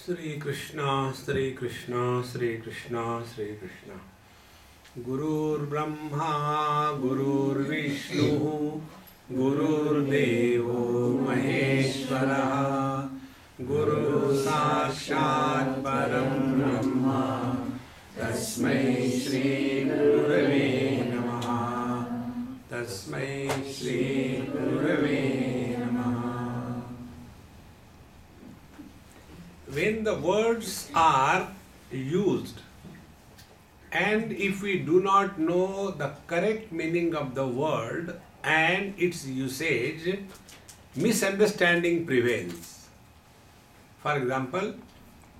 Sri Krishna, Sri Krishna, Sri Krishna, Sri Krishna. Gurur Brahma, Gurur Vishnu, Gurur Devo Maheshwara, Guru Sakshat Param Brahma, Tasmai Shri Gurave Namaha, Tasmai Shri Gurave Namaha. When the words are used, and if we do not know the correct meaning of the word and its usage, misunderstanding prevails. For example,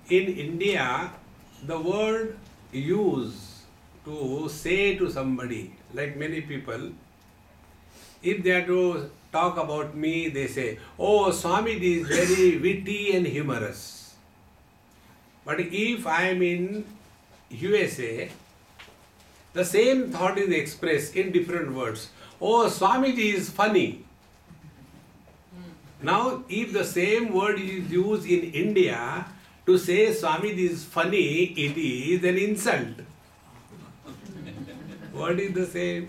in India, the word used to say to somebody, like many people, if they are to talk about me, they say, "Oh, Swami is very witty and humorous." But if I am in USA, the same thought is expressed in different words. "Oh, Swamiji is funny." Now, if the same word is used in India to say Swamiji is funny, it is an insult. Word is the same.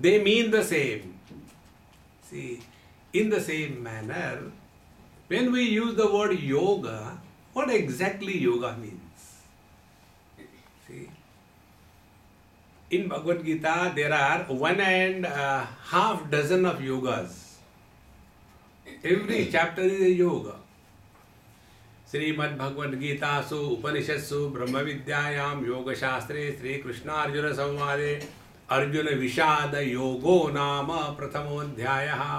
They mean the same. See, in the same manner, when we use the word yoga, what exactly yoga means? See, in Bhagavad Gita, there are 1.5 dozen of yogas. Every chapter is a yoga. Srimad Bhagavad Gita Su Upanishadsu Brahma Vidyayam Yoga Shastre Sri Krishna Arjuna Samvade Arjuna Vishada Yogo Nama Prathamodhyayaha.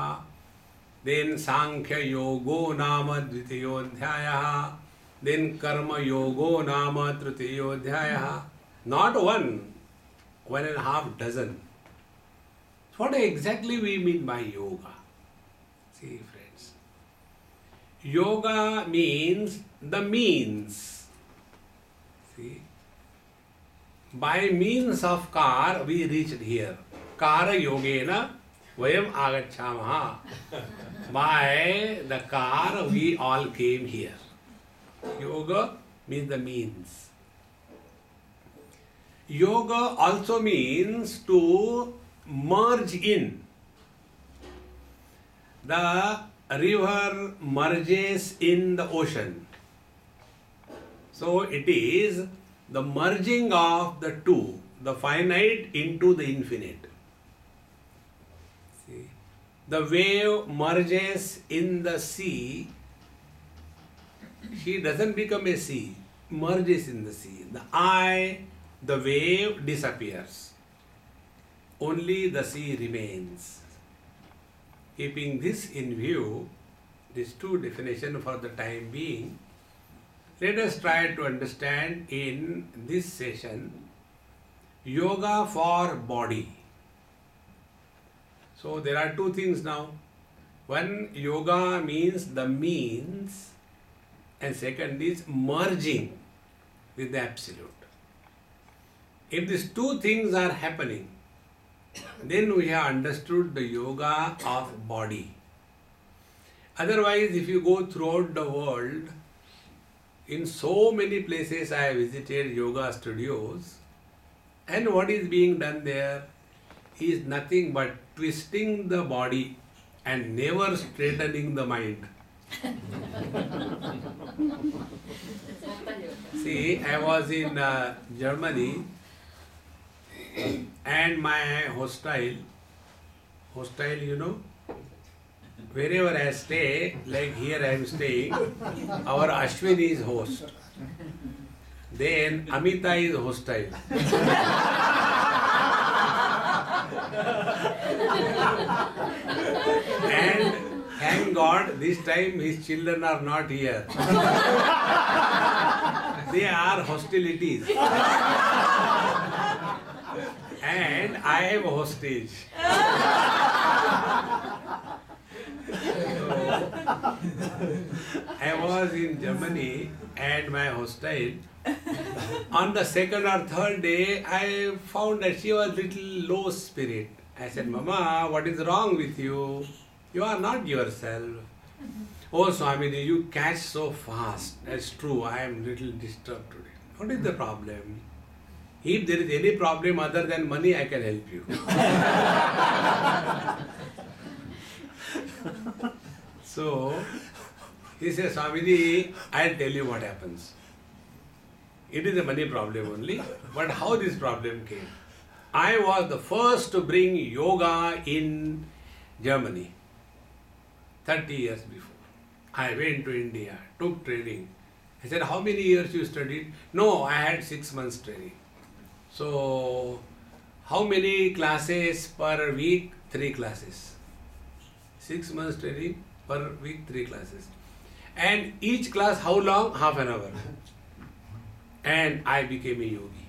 Then Sankhya Yogo Nama Dvitiyodhyayaha. Then Karma Yogo Nama Tritiyodhyayaha. Not 1.5 dozen. What exactly we mean by yoga? See, friends, yoga means the means. See, by means of car we reached here. Kara yogena vayam agacchamaha. By the car we all came here. Yoga means the means. Yoga also means to merge in. The river merges in the ocean. So it is the merging of the two, the finite into the infinite. See, the wave merges in the sea. She doesn't become a sea, merges in the sea. The wave disappears. Only the sea remains. Keeping this in view, these two definitions for the time being, let us try to understand in this session yoga for body. So there are two things now. One, yoga means the means, and second is merging with the absolute. If these two things are happening, then we have understood the yoga of body. Otherwise, if you go throughout the world, in so many places I have visited yoga studios, and what is being done there is nothing but twisting the body and never straightening the mind. See, I was in Germany, and my hostel, you know, wherever I stay, like here I am staying, our Ashwin is host. Then Amita is hostile. And thank God, this time his children are not here. They are hostilities. And I am a hostage. I was in Germany and my hostel. On the second or third day, I found that she was little low spirit. I said, "Mama, what is wrong with you? You are not yourself." Oh Swami, you catch so fast. That's true. I am little disturbed today. What is the problem? If there is any problem other than money, I can help you. So, he says, Swamiji, I'll tell you what happens. It is a money problem only, but how this problem came? I was the first to bring yoga in Germany 30 years before. I went to India, took training. I said, how many years you studied? No, I had 6 months training. So, how many classes per week? 3 classes. 6 months training, per week 3 classes. And each class how long? Half an hour. And I became a yogi.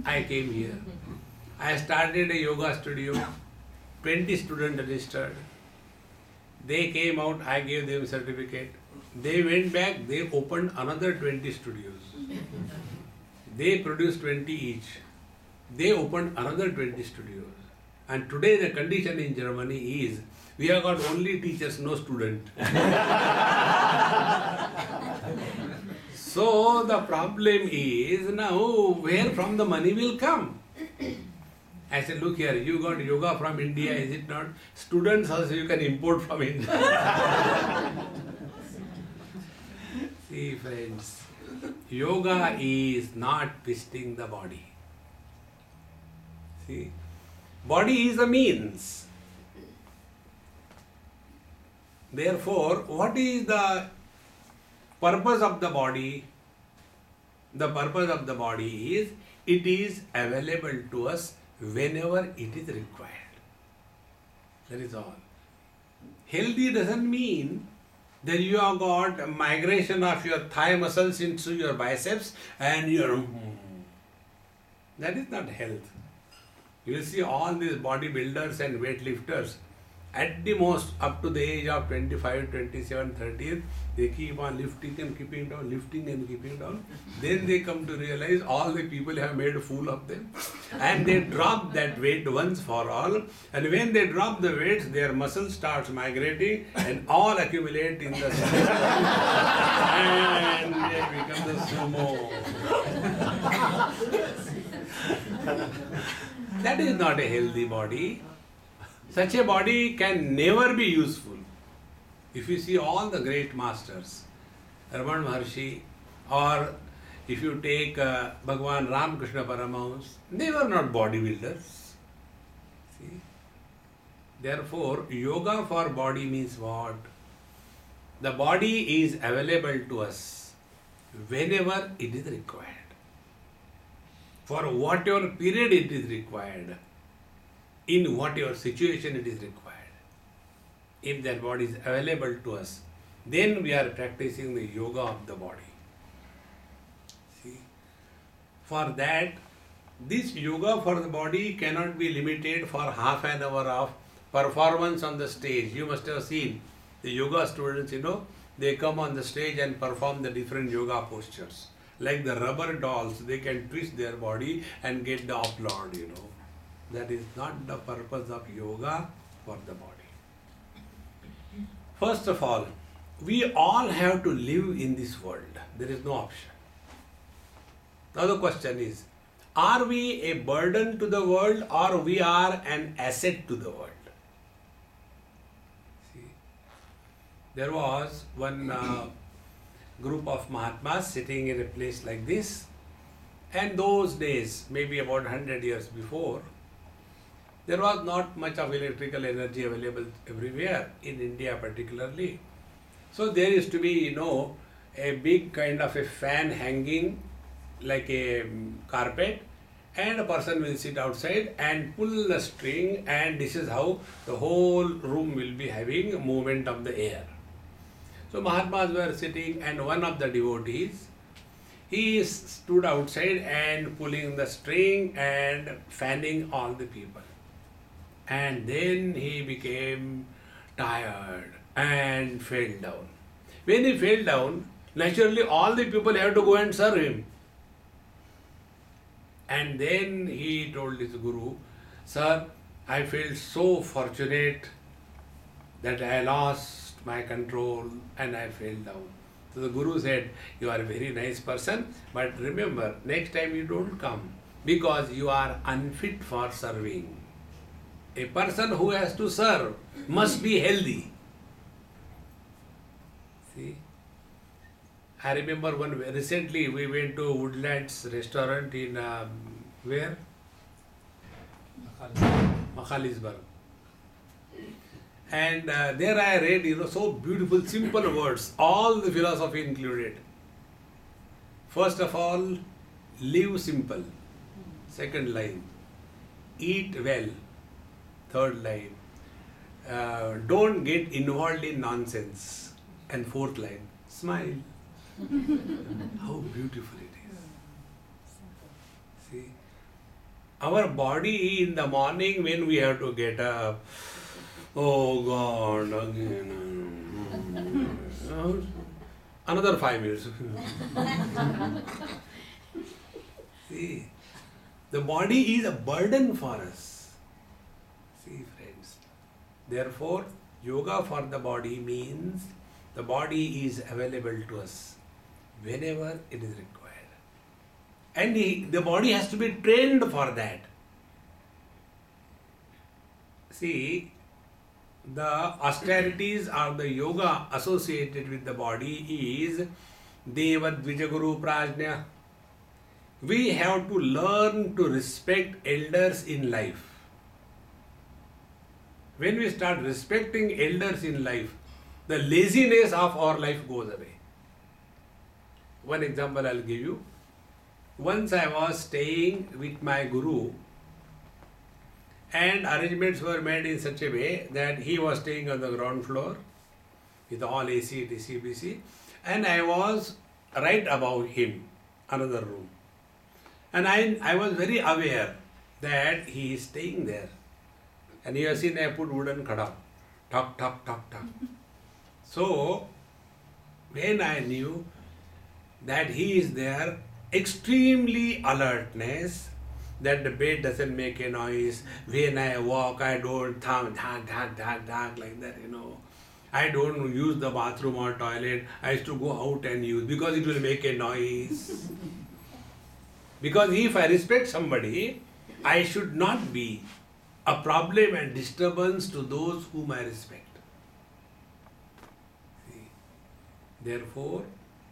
I came here. I started a yoga studio. 20 students registered. They came out, I gave them certificate. They went back, they opened another 20 studios. They produced 20 each. They opened another 20 studios. And today the condition in Germany is, we have got only teachers, no student. So the problem is now where from the money will come? I said, look here, you got yoga from India, is it not? Students also you can import from India. See friends, yoga is not twisting the body. See, body is a means. Therefore, what is the purpose of the body? The purpose of the body is, it is available to us whenever it is required. That is all. Healthy doesn't mean that you have got a migration of your thigh muscles into your biceps and your... That is not health. You will see all these bodybuilders and weightlifters, at the most up to the age of 25, 27, 30, they keep on lifting and keeping down, lifting and keeping down. Then they come to realize all the people have made a fool of them. And they drop that weight once for all. And when they drop the weights, their muscles starts migrating and all accumulate in the center. And they become the sumo. That is not a healthy body. Such a body can never be useful. If you see all the great masters, Ramana Maharshi, or if you take Bhagavan Ramakrishna Paramahamsa, they were not bodybuilders. See? Therefore, yoga for body means what? The body is available to us whenever it is required. For whatever period it is required, in whatever situation it is required. If that body is available to us, then we are practicing the yoga of the body. See? For that, this yoga for the body cannot be limited for half an hour of performance on the stage. You must have seen the yoga students, they come on the stage and perform the different yoga postures. Like the rubber dolls, they can twist their body and get the applaud, That is not the purpose of yoga for the body. First of all, we all have to live in this world. There is no option. Now the question is, are we a burden to the world or we are an asset to the world? See, there was one group of Mahatmas sitting in a place like this, and those days, maybe about 100 years before, there was not much of electrical energy available everywhere, in India particularly. So there used to be, a big kind of a fan hanging like a carpet, and a person will sit outside and pull the string, and this is how the whole room will be having a movement of the air. So Mahatmas were sitting, and one of the devotees, he stood outside and pulling the string and fanning all the people. And then he became tired and fell down. When he fell down, naturally all the people have to go and serve him. And then he told his guru, "Sir, I felt so fortunate that I lost my control, and I fell down. So the Guru said, you are a very nice person, but remember, next time you don't come because you are unfit for serving. A person who has to serve must be healthy. See? I remember recently we went to Woodlands restaurant in where? Makhalisburg. And there I read, so beautiful, simple words, all the philosophy included. First of all, live simple. Second line, eat well. Third line, don't get involved in nonsense. And fourth line, smile. How beautiful it is. See, our body in the morning when we have to get up, oh God, again. Another 5 minutes. See, the body is a burden for us. See, friends. Therefore, yoga for the body means the body is available to us whenever it is required. And the body has to be trained for that. See, the austerities or the yoga associated with the body is Deva Dvija Guru Prajna. We have to learn to respect elders in life. When we start respecting elders in life, the laziness of our life goes away. One example I'll give you. Once I was staying with my Guru, and arrangements were made in such a way that he was staying on the ground floor with all AC, DC, BC, and I was right above him, another room. And I was very aware that he is staying there. And you have seen I put wooden khada, talk, talk, talk, talk. So, when I knew that he is there, extremely alertness, that the bed doesn't make a noise. When I walk, I don't thump, thak, like that, I don't use the bathroom or toilet. I used to go out and use because it will make a noise. Because if I respect somebody, I should not be a problem and disturbance to those whom I respect. See? Therefore,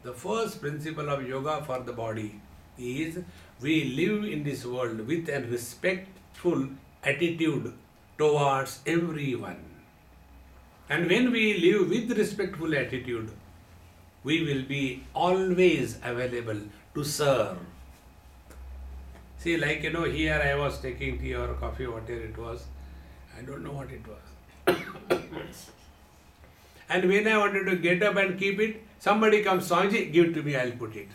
the first principle of yoga for the body is we live in this world with a respectful attitude towards everyone. And when we live with respectful attitude, we will be always available to serve. See, like, here I was taking tea or coffee, whatever it was. I don't know what it was. And when I wanted to get up and keep it, somebody comes, Swamiji, give it to me, I'll put it.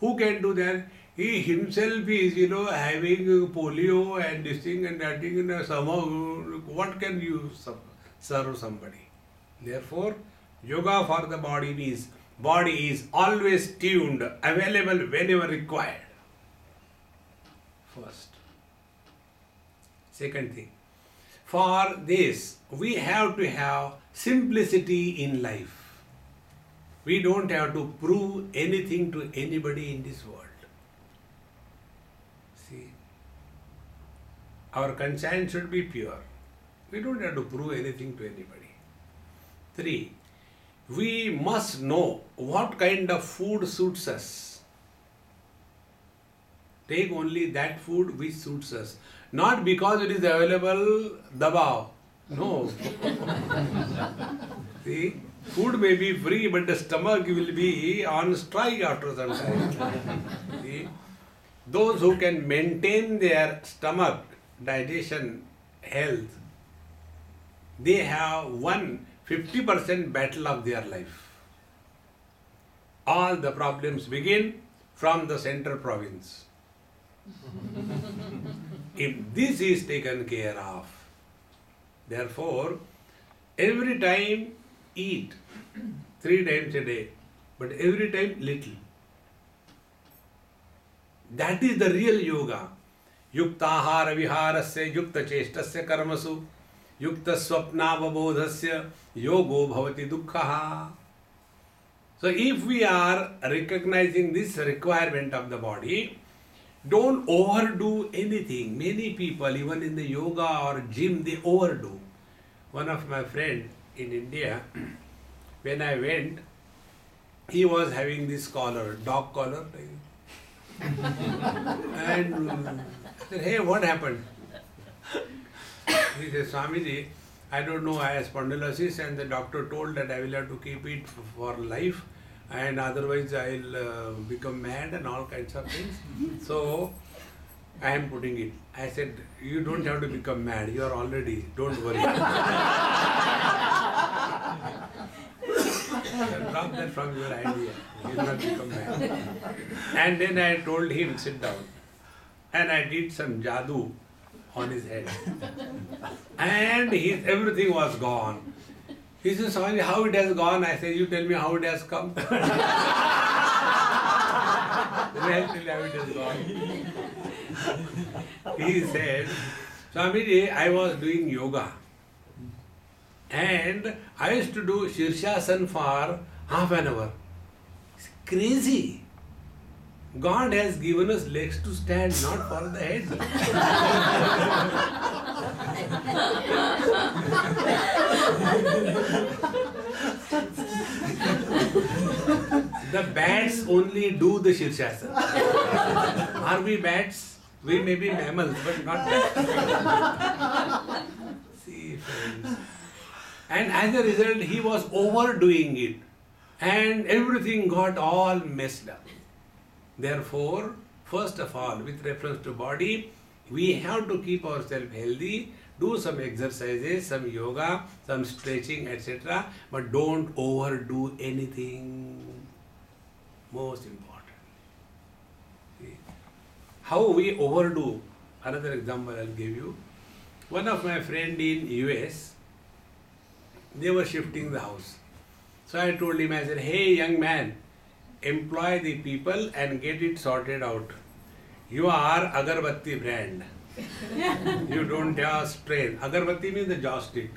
Who can do that? He himself is, having polio and this thing and that thing, and somehow, what can you serve somebody? Therefore, yoga for the body means body is always tuned, available whenever required. First. Second thing, for this, we have to have simplicity in life. We don't have to prove anything to anybody in this world. See, our conscience should be pure. We don't have to prove anything to anybody. 3, we must know what kind of food suits us. Take only that food which suits us. Not because it is available, dabao. No. See, food may be free, but the stomach will be on strike after some time. See, those who can maintain their stomach, digestion, health, they have won 50% battle of their life. All the problems begin from the central province. If this is taken care of, therefore, every time eat 3 times a day, but every time little. That is the real yoga. Yuktahara viharasya yukta cheshtasya karmasu. Yukta swapnavabodhasya yogo bhavati dukkha. So if we are recognizing this requirement of the body, don't overdo anything. Many people, even in the yoga or gym, they overdo. One of my friend in India, when I went, he was having this collar, dog collar. And I said, hey, what happened? He said, Swamiji, I don't know, I have spondylosis and the doctor told that I will have to keep it for life and otherwise I will become mad and all kinds of things. So, I am putting it. I said, you don't have to become mad, you are already, don't worry. Drop that from your idea, you will not become mad. And then I told him, sit down. And I did some jadoo on his head. And everything was gone. He said, sorry, how it has gone? I said, you tell me how it has come. Then I tell you how it has gone. He said, Swamiji, I was doing yoga. And I used to do Shirshasana for half an hour. It's crazy. God has given us legs to stand, not for the head. The bats only do the Shirshasana. Are we bats? We may be mammals, but not bats. See, friends. And as a result, he was overdoing it. And everything got all messed up. Therefore, first of all, with reference to body, we have to keep ourselves healthy, do some exercises, some yoga, some stretching, etc. But don't overdo anything. Most important. See? How we overdo, another example I'll give you. One of my friend in US, they were shifting the house. So I told him, I said, hey young man, employ the people and get it sorted out. You are Agarbatti brand. You don't have strength. Agarbatti means the joystick.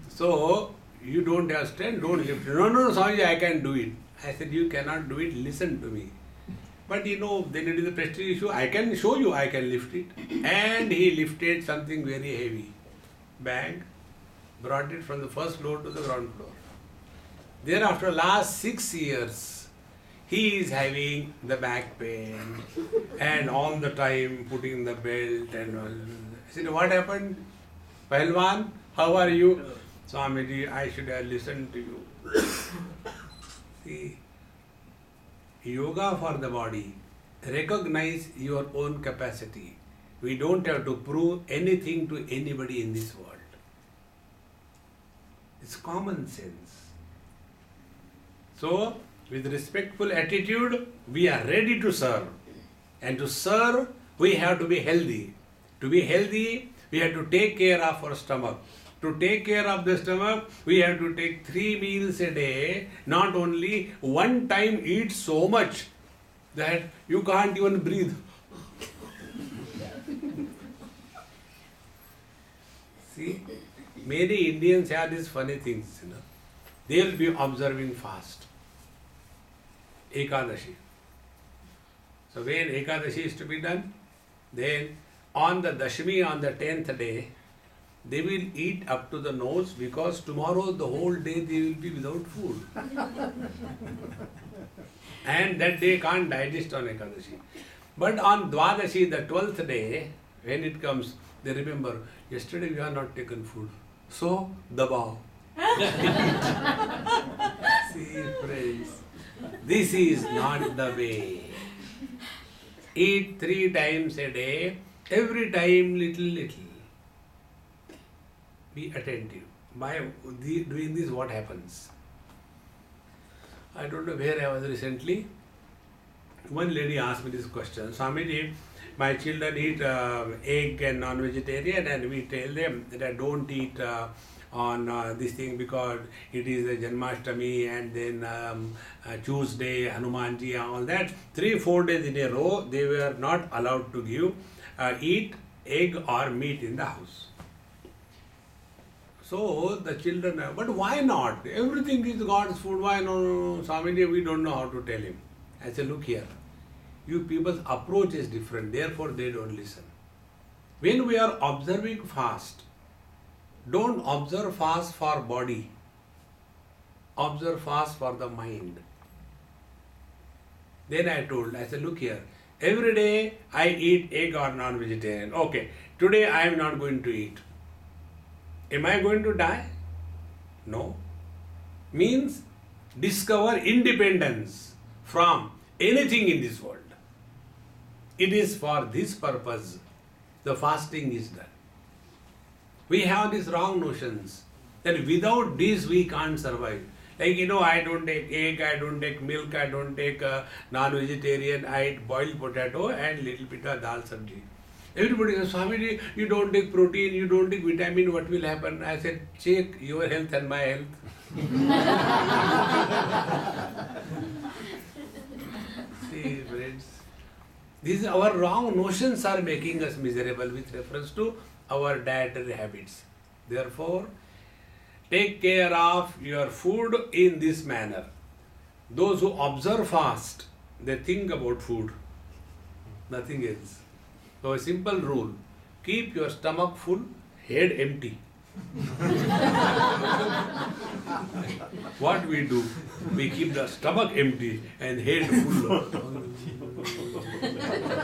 So, you don't have strength, don't lift it. No, Swamiji, I can do it. I said, you cannot do it, listen to me. But then it is a prestige issue. I can show you, I can lift it. And he lifted something very heavy. Bang, brought it from the first floor to the ground floor. Thereafter, last 6 years, he is having the back pain and all the time putting the belt and all. I said, what happened? Pahalwan, how are you? Swamiji, I should have listened to you. See, yoga for the body. Recognize your own capacity. We don't have to prove anything to anybody in this world. It's common sense. So, with respectful attitude, we are ready to serve. And to serve, we have to be healthy. To be healthy, we have to take care of our stomach. To take care of the stomach, we have to take 3 meals a day, not only one time eat so much that you can't even breathe. See, many Indians have these funny things, They will be observing fast. Ekadashi. So when Ekadashi is to be done, then on the Dashami, on the 10th day, they will eat up to the nose because tomorrow the whole day they will be without food. And that day can't digest on Ekadashi. But on Dwadashi, the 12th day, when it comes, they remember, yesterday we have not taken food. So, dabao. See, friends, this is not the way. Eat 3 times a day, every time little. Be attentive. By doing this, what happens? I don't know where I was recently. One lady asked me this question. Swamiji, my children eat egg and non-vegetarian, and we tell them that I don't eat on this thing because it is a Janmashtami and then Tuesday, Hanumanji and all that. 3-4 days in a row, they were not allowed to eat egg or meat in the house. So the children, but why not? Everything is God's food. Why no, Swami, we don't know how to tell him. I say, look here, you people's approach is different, therefore they don't listen. When we are observing fast, don't observe fast for body, observe fast for the mind. Then I said, look here, every day I eat egg or non-vegetarian. Okay, today I am not going to eat. Am I going to die? No. Means discover independence from anything in this world. It is for this purpose the fasting is done. We have these wrong notions that without this we can't survive. Like, I don't take egg, I don't take milk, I don't take non-vegetarian, I eat boiled potato and little bit of dal sabji. Everybody says, Swami, you don't take protein, you don't take vitamin, what will happen? I said, check your health and my health. See, friends, these our wrong notions are making us miserable with reference to our dietary habits. Therefore, take care of your food in this manner. Those who observe fast, they think about food, nothing else. So a simple rule, keep your stomach full, head empty. What we do, we keep the stomach empty and head full.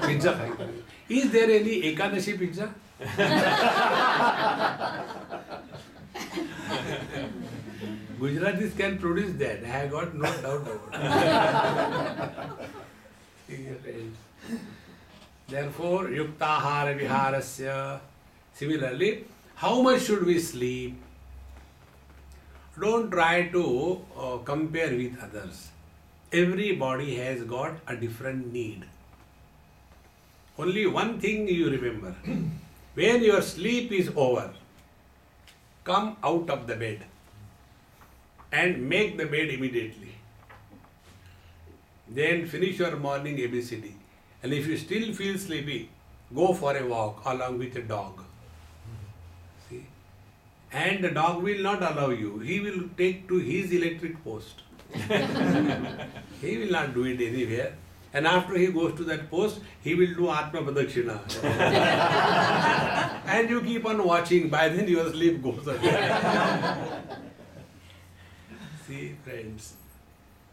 Pizza. Is there any Ekadashi pizza? Gujaratis can produce that. I have got no doubt about it. Therefore, yuktahara viharasya. Similarly, how much should we sleep? Don't try to compare with others. Everybody has got a different need. Only one thing you remember. When your sleep is over, come out of the bed and make the bed immediately. Then finish your morning ABCD. And if you still feel sleepy, go for a walk along with a dog. See? And the dog will not allow you. He will take to his electric post. He will not do it anywhere. And after he goes to that post, he will do Atma Pradakshina. And you keep on watching, by then your sleep goes away. See, friends,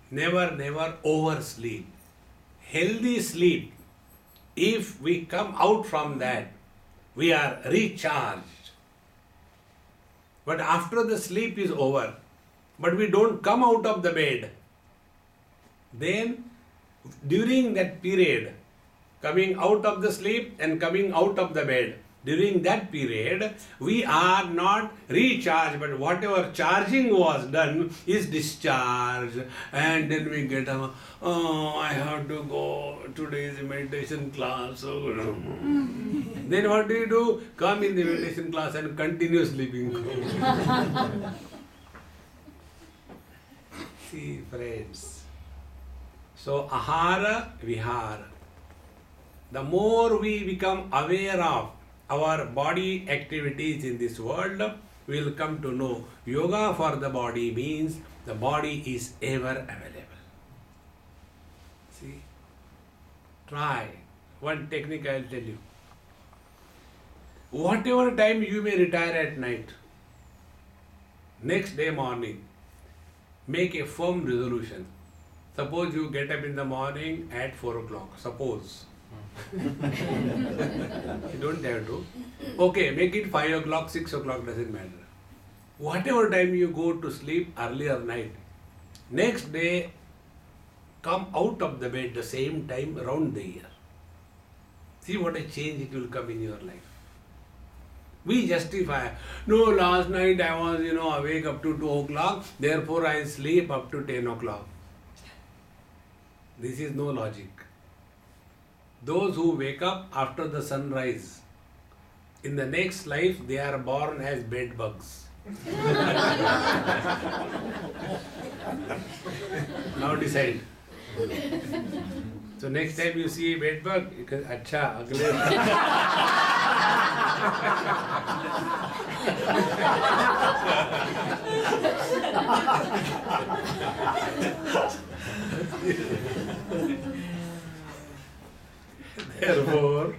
never oversleep. Healthy sleep, if we come out from that, we are recharged. But after the sleep is over, but we don't come out of the bed, then during that period, coming out of the sleep and coming out of the bed, during that period, we are not recharged, but whatever charging was done is discharged. And then we get, I have to go, today's meditation class. Then what do? Come in the meditation class and continue sleeping. See, friends. So, ahara, vihara. The more we become aware of our body activities in this world, we will come to know yoga for the body means the body is ever available. See, try. One technique I will tell you. Whatever time you may retire at night, next day morning, make a firm resolution. Suppose you get up in the morning at 4 o'clock. Suppose. You don't have to. Okay, make it 5 o'clock, 6 o'clock, doesn't matter. Whatever time you go to sleep earlier night, next day come out of the bed the same time around the year. See what a change it will come in your life. We justify, no, last night I was, awake up to 2 o'clock, therefore I sleep up to 10 o'clock. This is no logic. Those who wake up after the sunrise, in the next life they are born as bed bugs. Now decide. So next time you see a bed bug, you can, acha, agle. Therefore,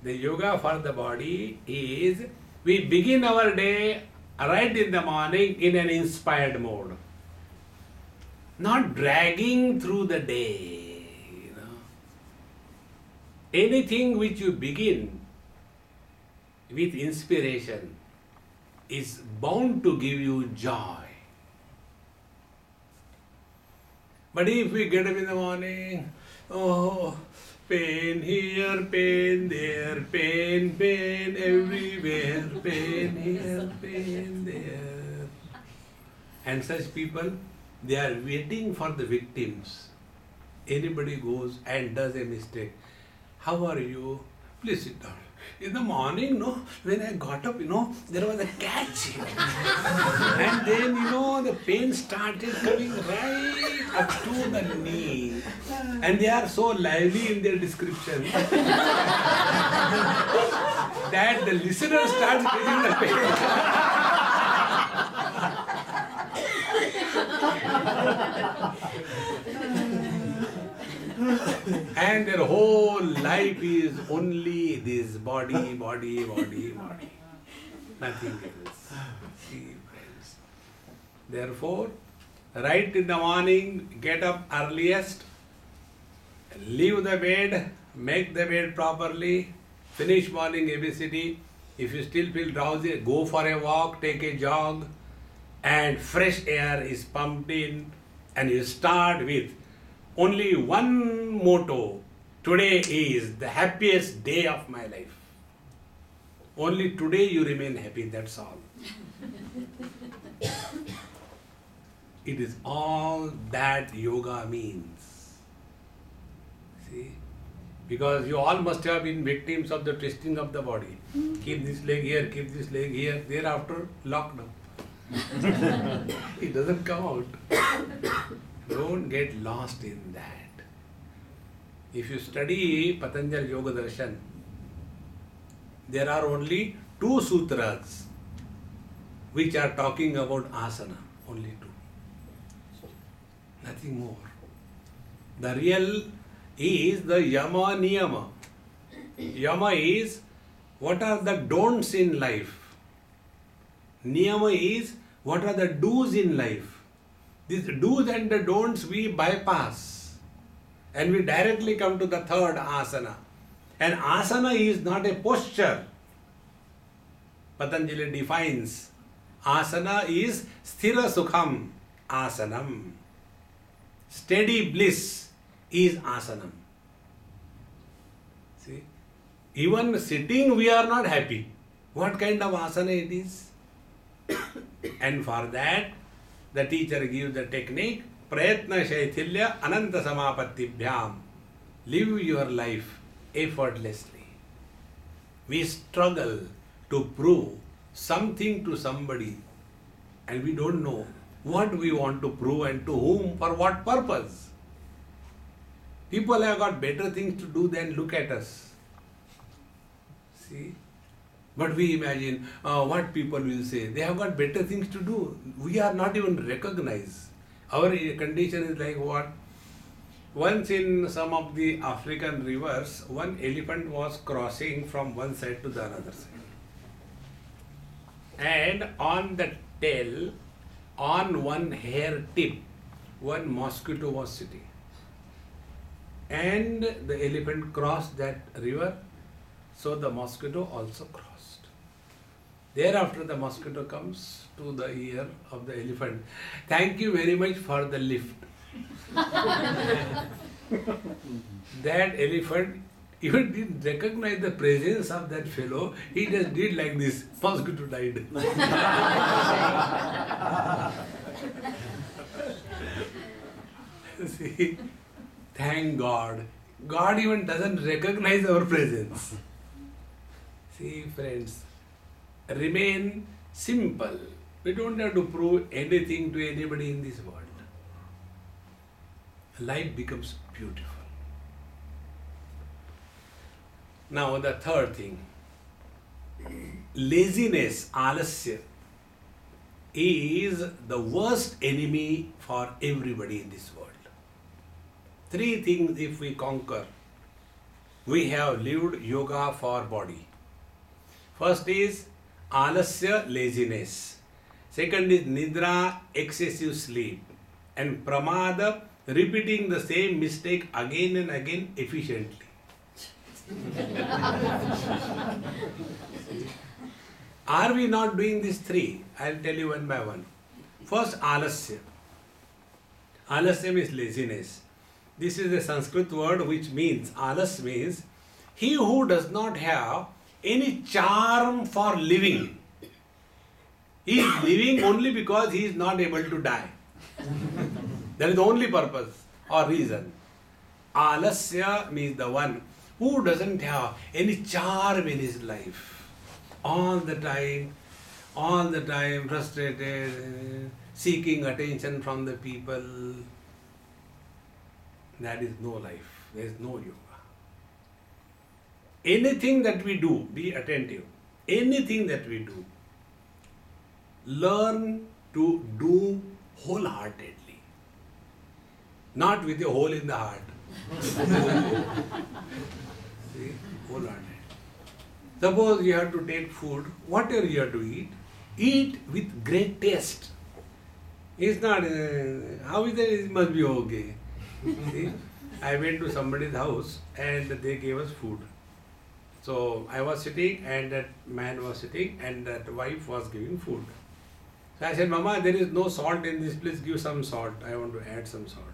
the yoga for the body is, we begin our day right in the morning in an inspired mode. Not dragging through the day. Anything which you begin with inspiration is bound to give you joy. But if we get up in the morning, oh, pain here, pain there, pain, pain everywhere, pain here, pain there. And such people, they are waiting for the victims. Anybody goes and does a mistake. How are you? Please sit down. In the morning, when I got up, there was a catch. And then, the pain started coming right up to the knee. And they are so lively in their description that the listener starts getting the pain. And their whole life is only this body, body, body, body. Nothing else. See, friends. Therefore, right in the morning, get up earliest, leave the bed, make the bed properly, finish morning ABCD. If you still feel drowsy, go for a walk, take a jog, and fresh air is pumped in, and you start with only one motto. Today is the happiest day of my life. Only today you remain happy, that's all. It is all that yoga means. See? Because you all must have been victims of the twisting of the body. Keep this leg here, keep this leg here, thereafter locked up. It doesn't come out. Don't get lost in that. If you study Patanjali Yoga Darshan, there are only 2 sutras which are talking about asana. Only 2. Nothing more. The real is the yama niyama. Yama is what are the don'ts in life. Niyama is what are the do's in life. These do's and the don'ts we bypass. And we directly come to the third asana. And asana is not a posture. Patanjali defines asana is sthira sukham asanam. Steady bliss is asanam. See? Even sitting we are not happy. What kind of asana it is? And for that, the teacher gives the technique, prayatna shaithilya ananta samapatibhyam. Live your life effortlessly. We struggle to prove something to somebody and we don't know what we want to prove and to whom, for what purpose. People have got better things to do than look at us. See? But we imagine what people will say. They have got better things to do. We are not even recognized. Our condition is like what? Once in some of the African rivers, one elephant was crossing from one side to the another side. And on the tail, on one hair tip, one mosquito was sitting. And the elephant crossed that river, so the mosquito also crossed. Thereafter the mosquito comes to the ear of the elephant. Thank you very much for the lift. That elephant even didn't recognize the presence of that fellow. He just did like this. Mosquito died. See, thank God. God even doesn't recognize our presence. See, friends, remain simple. We don't have to prove anything to anybody in this world. life becomes beautiful. Now the third thing, laziness, alasya, is the worst enemy for everybody in this world. Three things if we conquer, we have lived yoga for body. First is alasya, laziness. Second is nidra, excessive sleep. And pramada, repeating the same mistake again and again efficiently. Are we not doing these three? I'll tell you one by one. First, alasya. Alasya means laziness. This is a Sanskrit word which means, alas means, he who does not have any charm for living. He is living only because he is not able to die. That is the only purpose or reason. Alasya means the one who doesn't have any charm in his life. All the time frustrated, seeking attention from the people. That is no life. There is no yoga. Anything that we do, be attentive. Anything that we do, learn to do wholeheartedly. Not with a hole in the heart. See, wholehearted. Suppose you have to take food, whatever you have to eat with great taste. It's not, how is that? It must be okay. See, I went to somebody's house and they gave us food. So I was sitting and that man was sitting and that wife was giving food. So I said, Mama, there is no salt in this, please give some salt. I want to add some salt.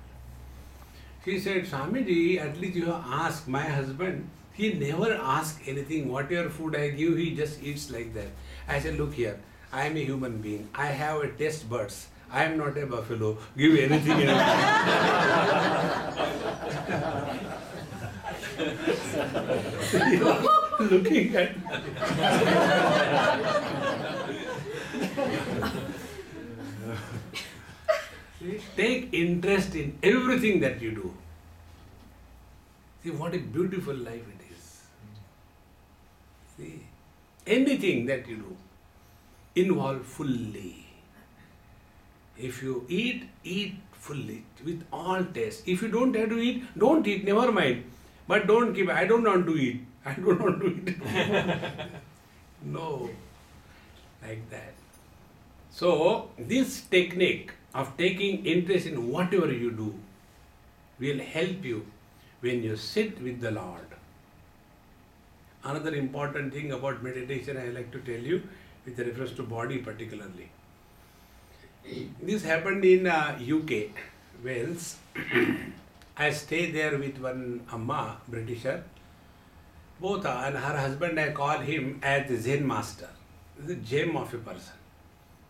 She said, Swamiji, at least you have asked my husband. He never asks anything. Whatever food I give, he just eats like that. I said, look here, I am a human being. I have a taste buds. I am not a buffalo. Give anything. You are looking at take interest in everything that you do. See what a beautiful life it is. See, anything that you do, involve fully. If you eat, eat fully, with all taste. If you don't have to eat, don't eat, never mind. But don't keep, I don't want to eat. I don't want to eat. No, like that. So, this technique of taking interest in whatever you do will help you when you sit with the Lord. Another important thing about meditation I like to tell you with reference to body particularly. This happened in UK, Wales. I stayed there with one Amma, Britisher. Both and her husband, I call him as the Zen master. He's a gem of a person.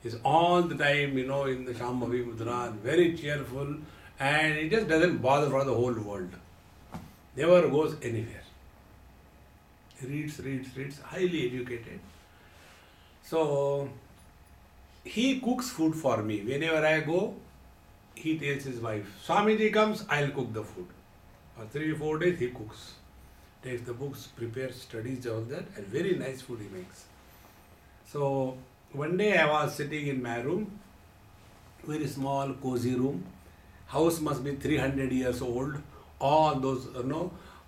He's all the time, in the Shambhavi Mudra, very cheerful, and he just doesn't bother for the whole world. Never goes anywhere. Reads, highly educated. So, he cooks food for me. Whenever I go, he tells his wife, Swamiji comes, I'll cook the food. For 3 or 4 days, he cooks. Takes the books, prepares, studies, all that, and very nice food he makes. So, one day I was sitting in my room, very small, cozy room. House must be 300 years old. All those,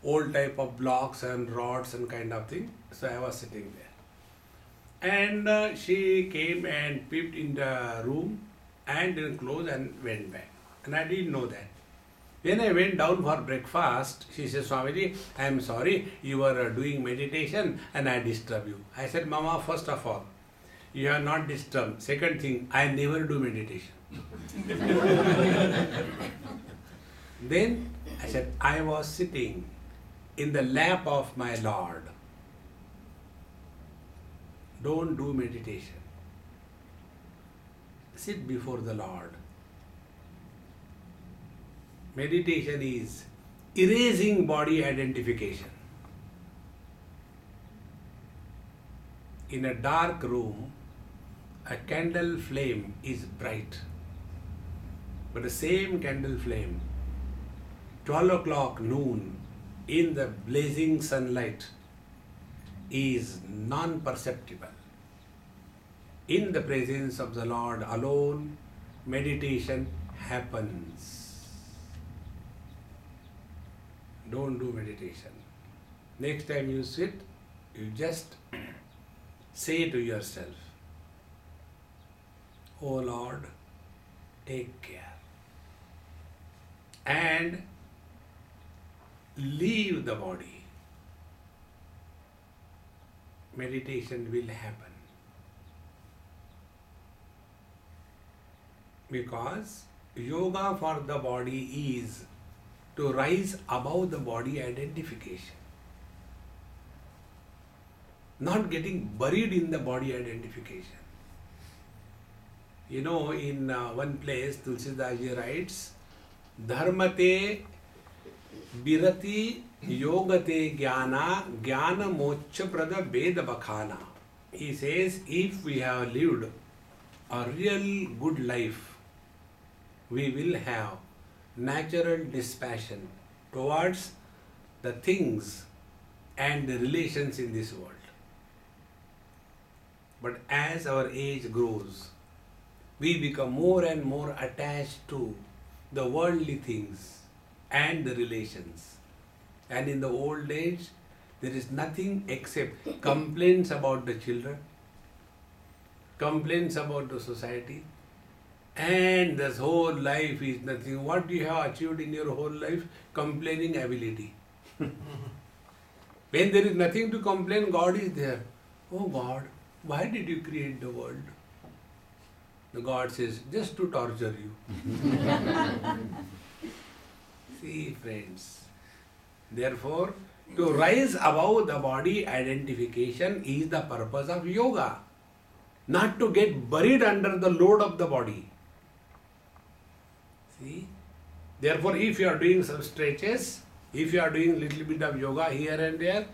old type of blocks and rods and kind of thing. So I was sitting there. And she came and peeped in the room and then closed and went back. And I didn't know that. When I went down for breakfast, she said, Swamiji, I am sorry, you were doing meditation and I disturbed you. I said, Mama, first of all, you are not disturbed. Second thing, I never do meditation. Then I said, I was sitting in the lap of my Lord. Don't do meditation. Sit before the Lord. Meditation is erasing body identification. In a dark room, a candle flame is bright. But the same candle flame, 12 o'clock noon in the blazing sunlight is non-perceptible. In the presence of the Lord alone, meditation happens. Don't do meditation. Next time you sit, you just say to yourself, "Oh Lord, take care." And leave the body. Meditation will happen. Because yoga for the body is to rise above the body identification. Not getting buried in the body identification. You know, in one place, Tulsidas ji writes, Dharmate birati yogate jnana jnana moksha prada veda bakhana. He says, if we have lived a real good life, we will have natural dispassion towards the things and the relations in this world. But as our age grows, we become more and more attached to the worldly things and the relations. And in the old age, there is nothing except complaints about the children, complaints about the society, and this whole life is nothing. What you have achieved in your whole life? Complaining ability. When there is nothing to complain, God is there. Oh God, why did you create the world? The God says, just to torture you. See, friends. Therefore, to rise above the body identification is the purpose of yoga. Not to get buried under the load of the body. See? Therefore, if you are doing some stretches, if you are doing little bit of yoga here and there,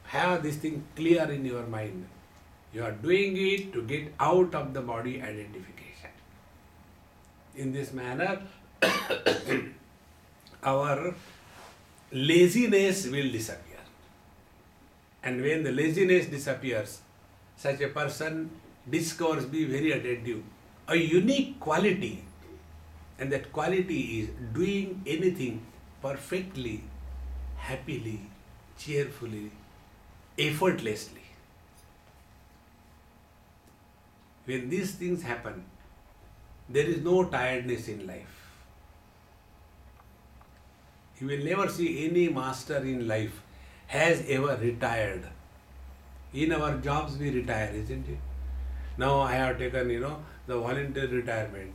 have this thing clear in your mind. You are doing it to get out of the body identification. In this manner, our laziness will disappear. And when the laziness disappears, such a person discovers, be very attentive, a unique quality. And that quality is doing anything perfectly, happily, cheerfully, effortlessly. When these things happen, there is no tiredness in life. You will never see any master in life has ever retired. In our jobs we retire, isn't it? Now I have taken, the voluntary retirement.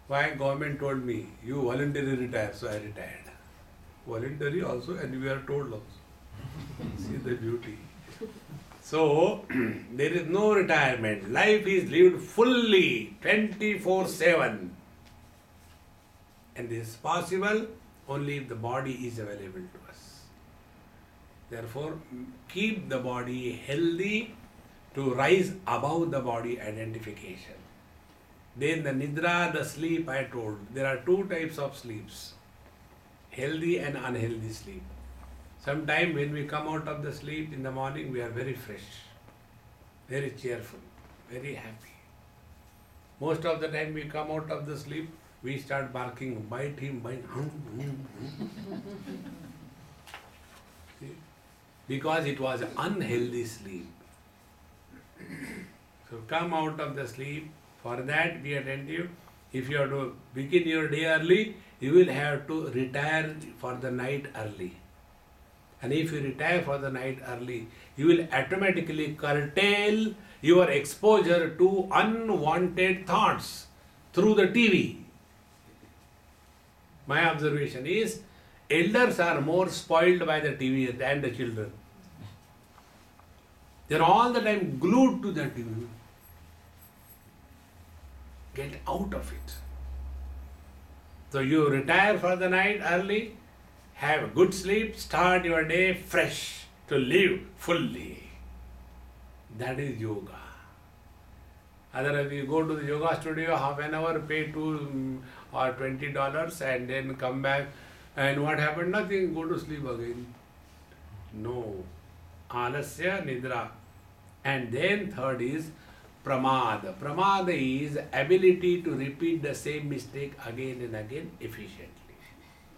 Why? Government told me, you voluntarily retire, so I retired. Voluntary also, and we are told also. See the beauty. So, there is no retirement. Life is lived fully, 24/7. And this is possible only if the body is available to us. Therefore, keep the body healthy to rise above the body identification. Then the nidra, the sleep I told, there are two types of sleeps, healthy and unhealthy sleep. Sometimes when we come out of the sleep in the morning, we are very fresh, very cheerful, very happy. Most of the time we come out of the sleep, we start barking, bite him, bite him. Because it was unhealthy sleep. So come out of the sleep. For that, be attentive. If you have to begin your day early, you will have to retire for the night early. And if you retire for the night early, you will automatically curtail your exposure to unwanted thoughts through the TV. My observation is, elders are more spoiled by the TV than the children. They are all the time glued to the TV. Get out of it. So you retire for the night early, have a good sleep, start your day fresh to live fully. That is yoga. Otherwise, you go to the yoga studio, half an hour, pay $2 or $20 and then come back, And what happened? Nothing. Go to sleep again. No. Alasya nidra. And then third is pramada. Pramada is ability to repeat the same mistake again and again efficiently.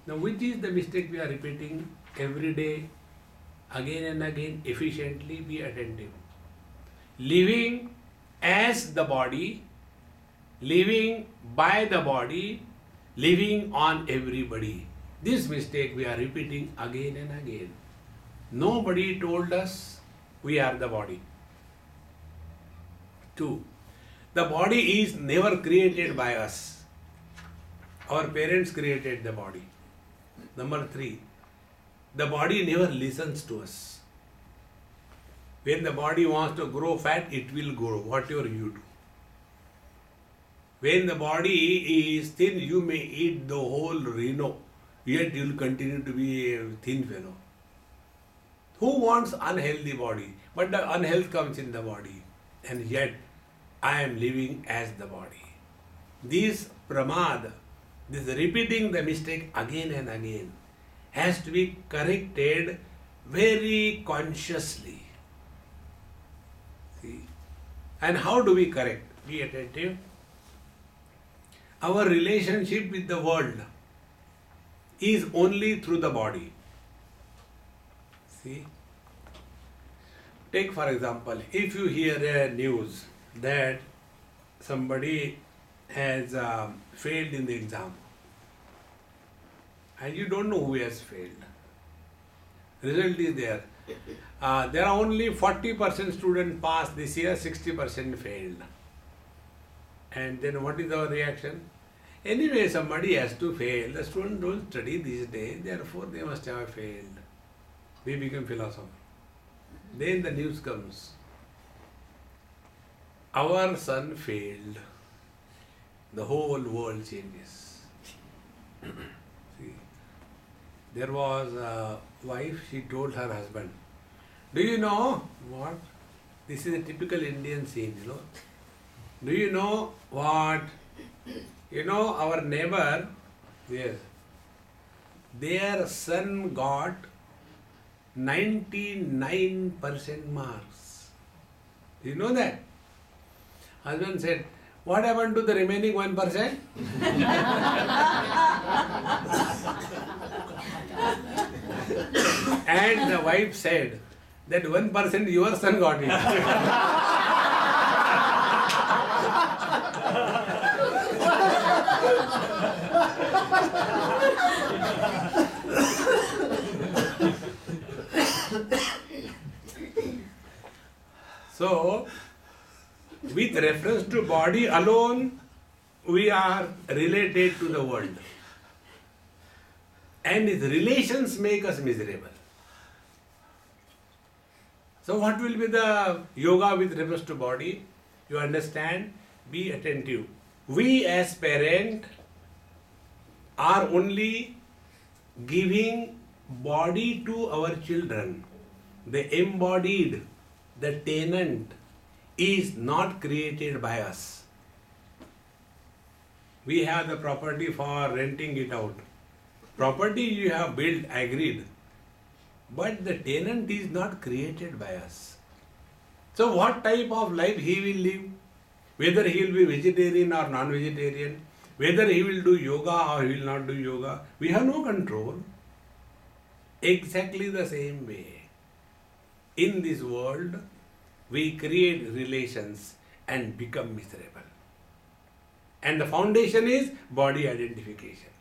Now, which is the mistake we are repeating every day, again and again, efficiently? Be attentive. Living as the body, living by the body, living on everybody. This mistake we are repeating again and again. Nobody told us we are the body. 2. The body is never created by us. Our parents created the body. Number 3. The body never listens to us. When the body wants to grow fat, it will grow, whatever you do. When the body is thin, you may eat the whole rhino, yet you will continue to be a thin fellow. Who wants unhealthy body? But the unhealth comes in the body. And yet, I am living as the body. This pramad, this repeating the mistake again and again, has to be corrected very consciously. See? And how do we correct? Be attentive. Our relationship with the world is only through the body. See? Take for example, if you hear a news that somebody has failed in the exam and you don't know who has failed. Result is there. There are only 40% students passed this year, 60% failed. And then what is our reaction? Anyway, somebody has to fail. The students don't study these days, therefore they must have failed. We become philosophers. Then the news comes. Our son failed. The whole world changes. See, there was a wife, she told her husband, do you know what? This is a typical Indian scene, you know. Do you know what? You know, our neighbor, yes, their son got 99% marks. Do you know that? Husband said, what happened to the remaining 1%? And the wife said, that 1% your son got it. So, with reference to body alone, we are related to the world. And its relations make us miserable. So what will be the yoga with reference to body? You understand? Be attentive. We as parent are only giving body to our children. The embodied, the tenant is not created by us. We have the property for renting it out. Property you have built, agreed. But the tenant is not created by us. So what type of life he will live? Whether he will be vegetarian or non-vegetarian, whether he will do yoga or he will not do yoga, we have no control. Exactly the same way. In this world, we create relations and become miserable. And the foundation is body identification.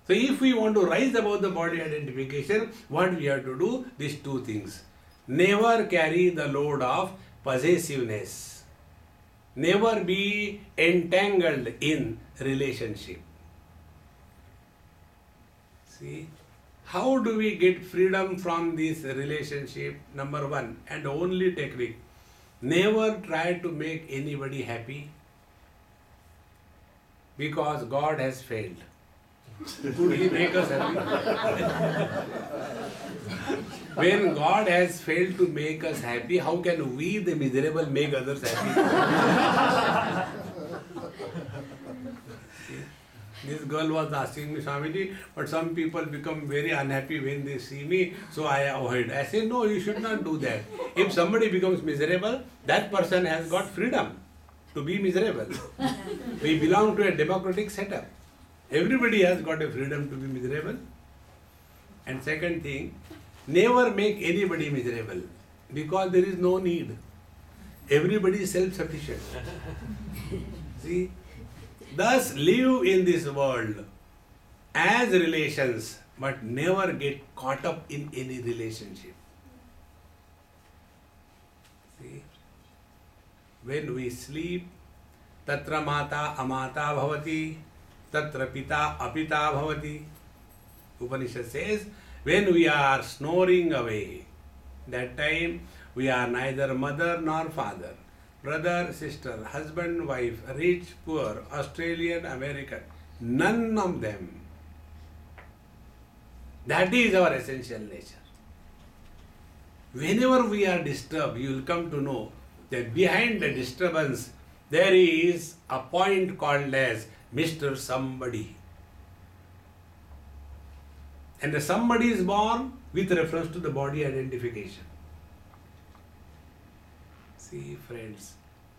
So if we want to rise above the body identification, what we have to do? These two things. Never carry the load of possessiveness. Never be entangled in relationship. See, how do we get freedom from this relationship? Number one, and only technique. Never try to make anybody happy because God has failed. Could He make us happy? When God has failed to make us happy, how can we, the miserable, make others happy? This girl was asking me, Swamiji, but some people become very unhappy when they see me, so I avoid. I say, no, you should not do that. If somebody becomes miserable, that person has got freedom to be miserable. We belong to a democratic setup. Everybody has got a freedom to be miserable. And second thing, never make anybody miserable because there is no need. Everybody is self-sufficient. See? Thus live in this world as relations, but never get caught up in any relationship. See? When we sleep, tatra mata amata bhavati, tatra pita apita bhavati. Upanishad says, when we are snoring away, that time we are neither mother nor father, brother, sister, husband, wife, rich, poor, Australian, American, none of them. That is our essential nature. Whenever we are disturbed, you will come to know that behind the disturbance there is a point called as Mr. Somebody. And the somebody is born with reference to the body identification. See, friends.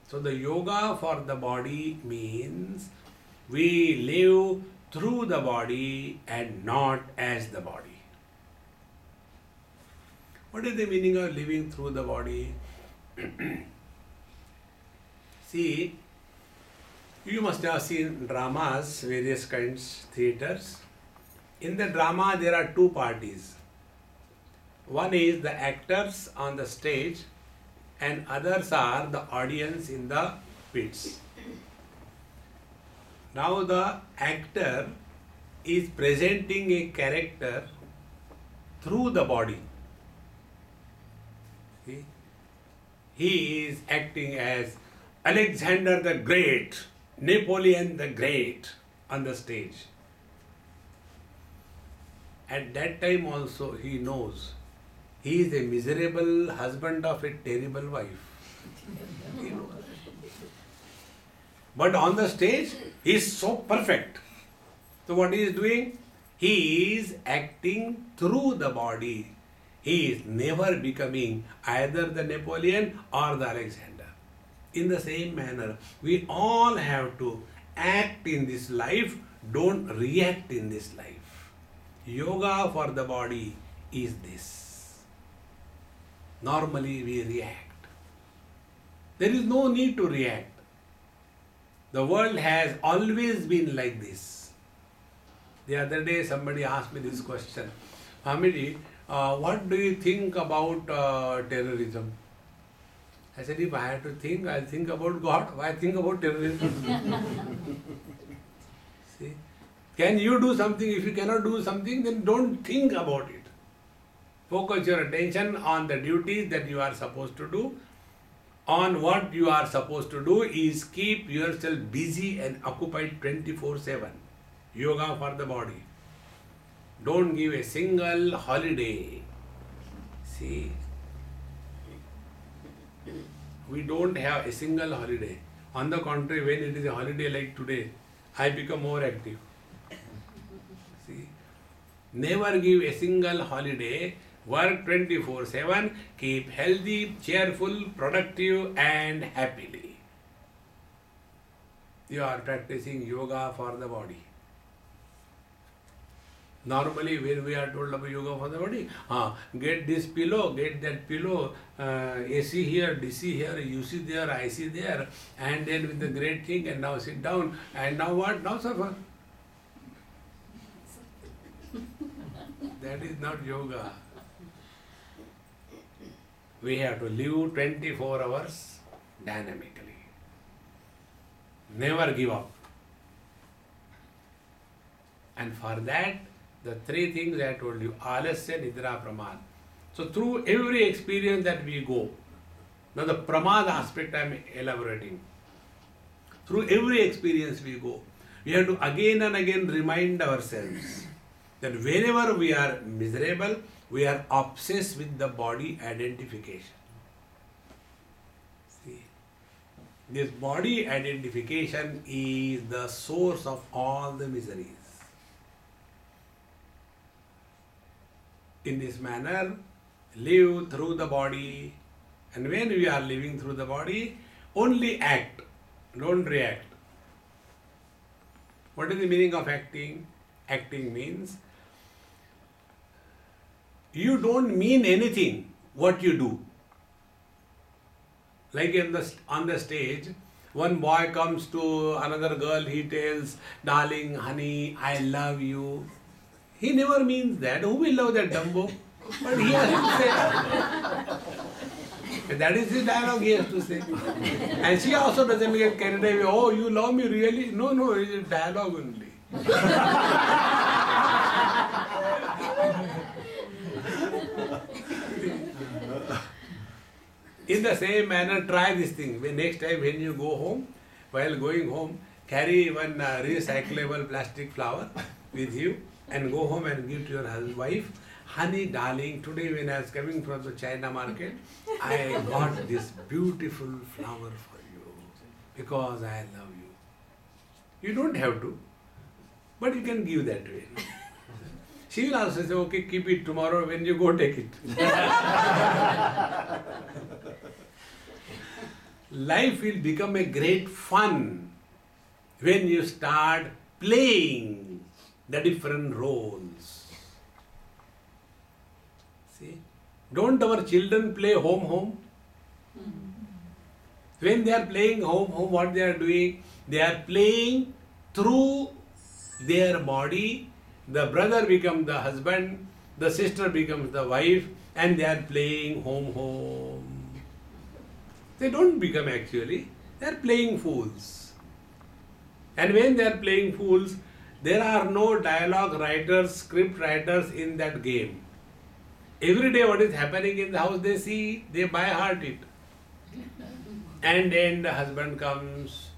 So the yoga for the body means we live through the body and not as the body. What is the meaning of living through the body? See, you must have seen dramas, various kinds, theatres. In the drama there are two parties. One is the actors on the stage and others are the audience in the pits. Now the actor is presenting a character through the body. See? He is acting as Alexander the Great, Napoleon the Great on the stage. At that time also he knows he is a miserable husband of a terrible wife. He knows. But on the stage he is so perfect. So what he is doing? He is acting through the body. He is never becoming either the Napoleon or the Alexander. In the same manner, we all have to act in this life, don't react in this life. Yoga for the body is this. Normally we react. There is no need to react. The world has always been like this. The other day somebody asked me this question, Swamiji, what do you think about terrorism? I said, if I had to think, I'll think about God. Why think about terrorism? See? Can you do something? If you cannot do something, then don't think about it. Focus your attention on the duties that you are supposed to do. On what you are supposed to do is keep yourself busy and occupied 24/7. Yoga for the body. Don't give a single holiday. See, we don't have a single holiday. On the contrary, when it is a holiday like today, I become more active. See, never give a single holiday. Work 24/7, keep healthy, cheerful, productive and happily. You are practicing yoga for the body. Normally when we are told about yoga for the body, get this pillow, get that pillow, AC here, DC here, UC there, IC there, and then with the great thing, and now sit down, and now what? Now suffer. That is not yoga. We have to live 24 hours dynamically. Never give up. And for that, the three things I told you, alasya, nidra, pramad. So through every experience that we go, now the pramad aspect I am elaborating. Through every experience we go, we have to again and again remind ourselves that whenever we are miserable, we are obsessed with the body identification. See, This body identification is the source of all the miseries. In this manner, live through the body, and when we are living through the body, only act, don't react. What is the meaning of acting? Acting means you don't mean anything what you do. Like on the stage, one boy comes to another girl, he tells, darling, honey, I love you. He never means that. Who will love that Dumbo? But he has to say. That is the dialogue he has to say. And she also doesn't get carried away. Oh, you love me really? No, it is a dialogue only. In the same manner, try this thing. Next time when you go home, while going home, carry one recyclable plastic flower with you and go home and give to your wife. Honey, darling, today when I was coming from the China market, I got this beautiful flower for you because I love you. You don't have to, but you can give that way. She will also say, okay, keep it tomorrow when you go take it. Life will become a great fun when you start playing the different roles. See, don't our children play home? When they are playing home, what they are doing? They are playing through their body. The brother becomes the husband, the sister becomes the wife, and they are playing home. They don't become actually, they are playing fools. And when they are playing fools, there are no dialogue writers, script writers in that game. Every day what is happening in the house, they see, they by heart it. And then the husband comes,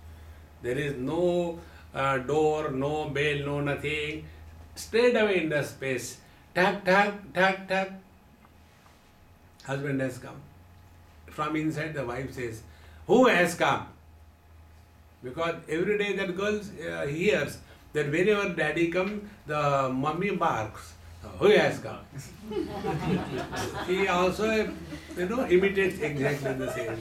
there is no door, no bell, no nothing. Straight away in the space, tap, tap, tap, tap. Husband has come. From inside the wife says, who has come? Because every day that girl hears that whenever daddy comes, the mummy barks. Who has come? He also, imitates exactly the same.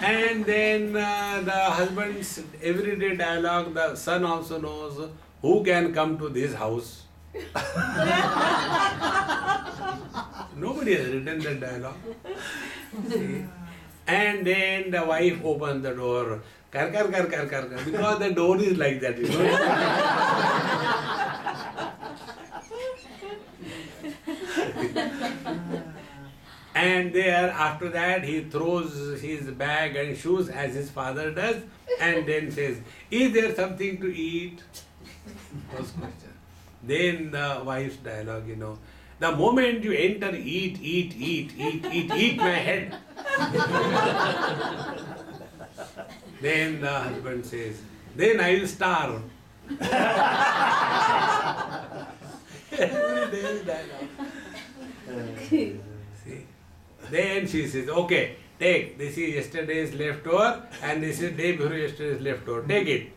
And then the husband's everyday dialogue, the son also knows who can come to this house. Nobody has written that dialogue. See? And then the wife opens the door. Kar, kar, kar, kar, kar, kar, because the door is like that. And there, after that, he throws his bag and shoes as his father does, and then says, is there something to eat? First question. Then the wife's dialogue, the moment you enter, eat my head. Then the husband says, then I will starve. Every day is dialogue. See? Then she says, okay, take, this is yesterday's leftover and this is day before yesterday's leftover, take it.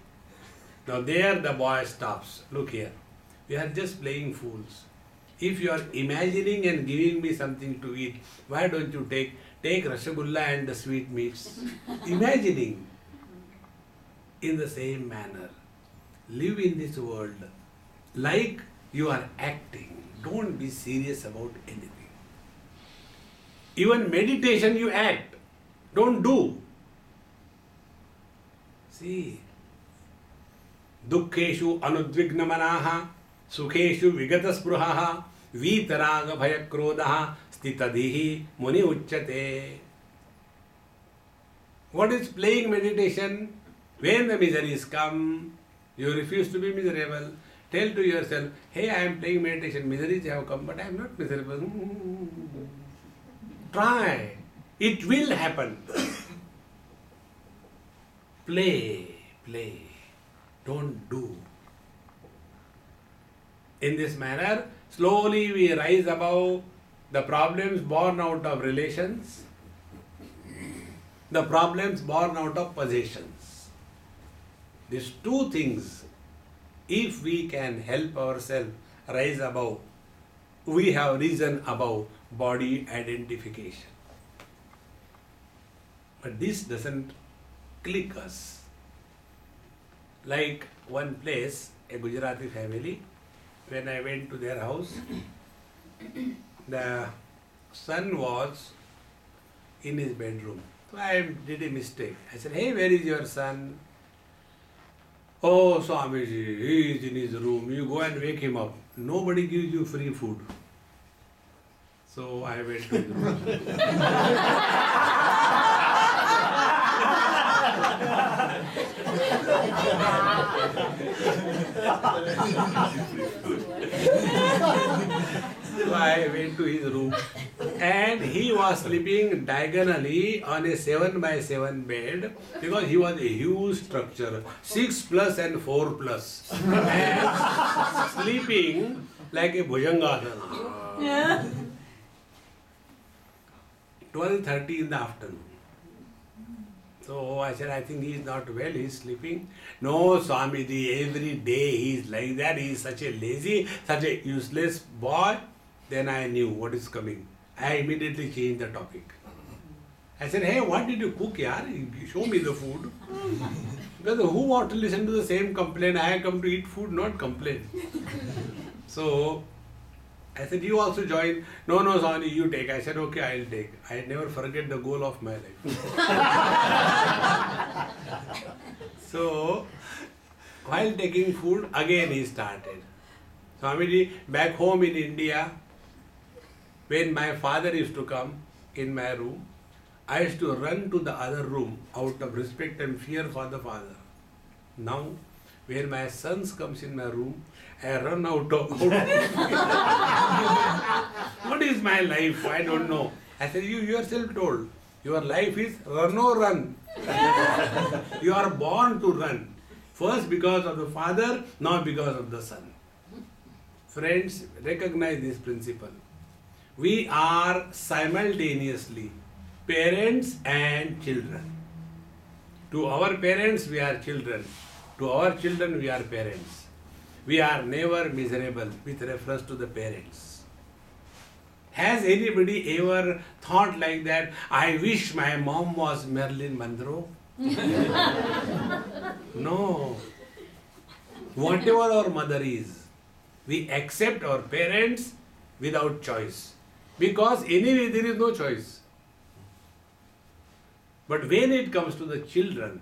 Now there the boy stops. Look here, we are just playing fools. If you are imagining and giving me something to eat, why don't you take Rasgulla and the sweet meats? Imagining. In the same manner, live in this world like you are acting. Don't be serious about anything. Even meditation you act, don't do. See, dukkeshu anudvigna manaha, sukheshu vigata spruhaha, vitaraga bhayakrodaha, stitadihi muni uchyate. What is playing meditation? When the miseries come, you refuse to be miserable. Tell to yourself, hey, I am playing meditation, miseries have come, but I am not miserable. Try. It will happen. Play. Don't do. In this manner, slowly we rise above the problems born out of relations, the problems born out of possessions. These two things, if we can help ourselves rise above, we have risen above body identification. But this doesn't click us. Like one place, a Gujarati family, when I went to their house, the son was in his bedroom. So I did a mistake. I said, hey, where is your son? Oh, Swamiji, he is in his room. You go and wake him up. Nobody gives you free food. So I went to his room. So I went to his room and he was sleeping diagonally on a 7 by 7 bed because he was a huge structure, 6 plus and 4 plus, and sleeping like a bhujangasana. 12:30 in the afternoon. So I said, I think he is not well, he is sleeping. No, Swamiji, every day he is like that, he is such a lazy, such a useless boy. Then I knew what is coming. I immediately changed the topic. I said, hey, what did you cook, yaar? Show me the food. Because who wants to listen to the same complaint? I come to eat food, not complain. So I said, you also join. No, Swami, you take. I said, okay, I'll take. I never forget the goal of my life. So, while taking food, again he started. Swamiji, back home in India, when my father used to come in my room, I used to run to the other room out of respect and fear for the father. Now, when my sons comes in my room, I run out of what is my life? I don't know. I said, you yourself told, your life is run or run. You are born to run. First because of the father, not because of the son. Friends, recognize this principle. We are simultaneously parents and children. To our parents, we are children. To our children, we are parents. We are never miserable with reference to the parents. Has anybody ever thought like that, I wish my mom was Marilyn Monroe? No. Whatever our mother is, we accept our parents without choice. Because anyway there is no choice. But when it comes to the children,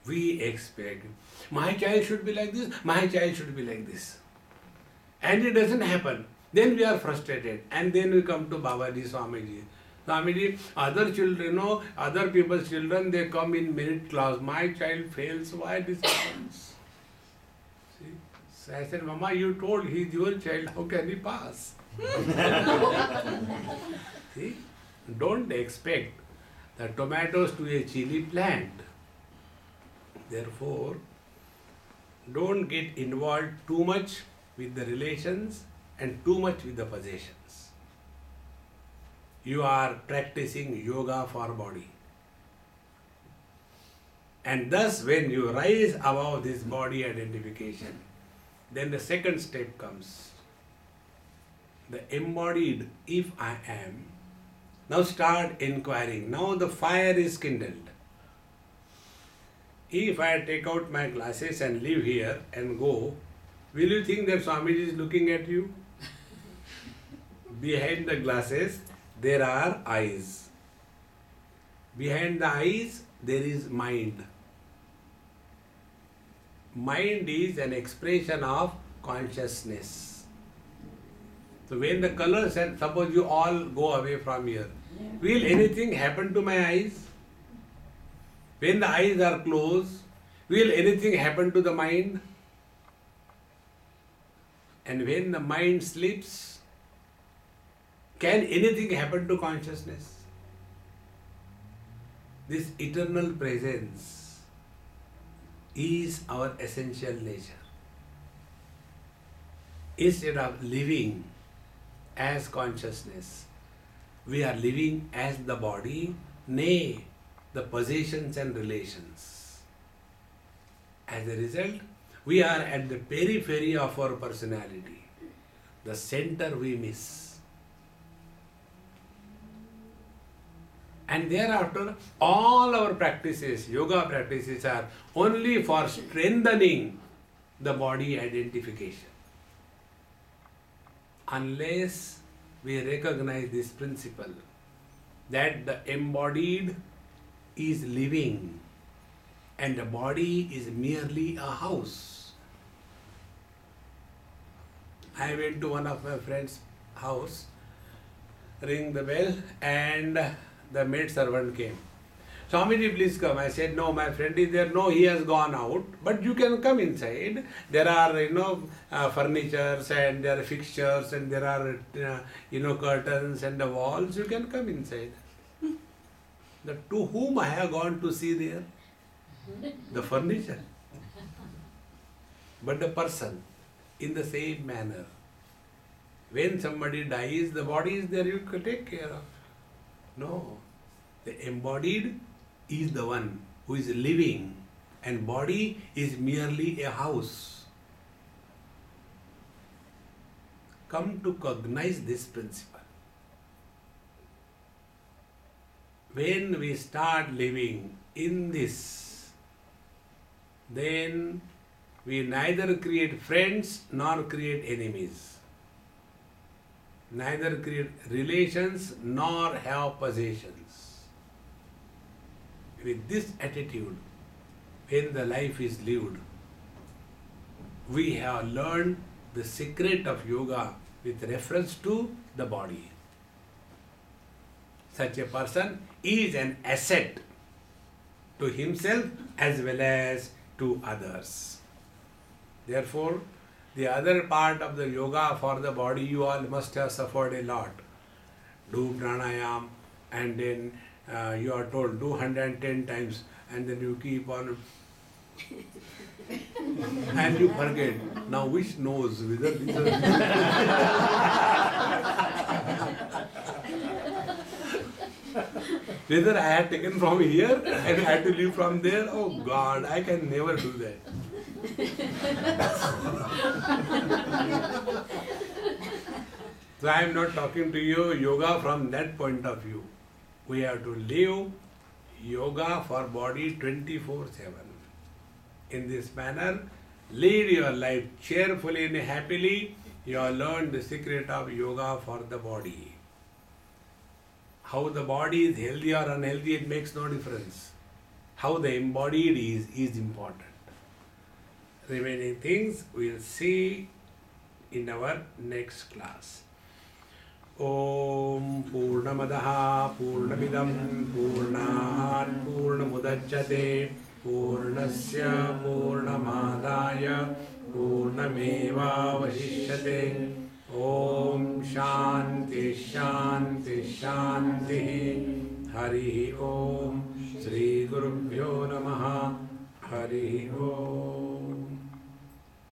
we expect, my child should be like this, my child should be like this. And it doesn't happen. Then we are frustrated. And then we come to Babaji, Swamiji. Swamiji, other children, other people's children, they come in merit class. My child fails. Why this happens? See? So I said, Mama, you told he is your child. How can he pass? See? Don't expect the tomatoes to a chili plant. Therefore, don't get involved too much with the relations and too much with the possessions. You are practicing yoga for body. And thus, when you rise above this body identification, then the second step comes. The embodied, if I am, now start inquiring. Now the fire is kindled. If I take out my glasses and leave here and go, will you think that Swamiji is looking at you? Behind the glasses, there are eyes. Behind the eyes, there is mind. Mind is an expression of consciousness. So when the colors, and suppose you all go away from here, will anything happen to my eyes? When the eyes are closed, will anything happen to the mind? And when the mind sleeps, can anything happen to consciousness? This eternal presence is our essential nature. Instead of living as consciousness, we are living as the body nay, the possessions and relations. As a result, we are at the periphery of our personality. The center we miss. And thereafter, all our practices, yoga practices, are only for strengthening the body identification. Unless we recognize this principle, that the embodied is living and the body is merely a house. I went to one of my friend's house, ring the bell, and the maid servant came. Swamiji, please come. I said, no, my friend is there. No, he has gone out. But you can come inside. There are, furnitures and there are fixtures and there are, curtains and the walls. You can come inside. To whom I have gone to see there? The furniture. But the person, in the same manner. When somebody dies, the body is there, you can take care of. No. The embodied is the one who is living, and body is merely a house. Come to cognize this principle. When we start living in this, then we neither create friends nor create enemies. Neither create relations nor have possessions. With this attitude, when the life is lived, we have learned the secret of yoga with reference to the body. Such a person is an asset to himself as well as to others. Therefore, the other part of the yoga for the body, you all must have suffered a lot. Do pranayam, and then you are told do 110 times, and then you keep on and you forget. Now which knows whether these are whether I had taken from here and had to leave from there? Oh God, I can never do that. So I am not talking to you yoga from that point of view. We have to live yoga for body 24/7. In this manner, lead your life cheerfully and happily. You have learned the secret of yoga for the body. How the body is healthy or unhealthy, it makes no difference. How the embodied is important. Remaining things we will see in our next class. Om Purnamadaha Purnamidam Purnat Purnamudachyate Purnasya Purnamadaya Purnameva Vashishyate. Om Shanti Shanti Shanti. Hari Om Shri Gurubhyo Namaha.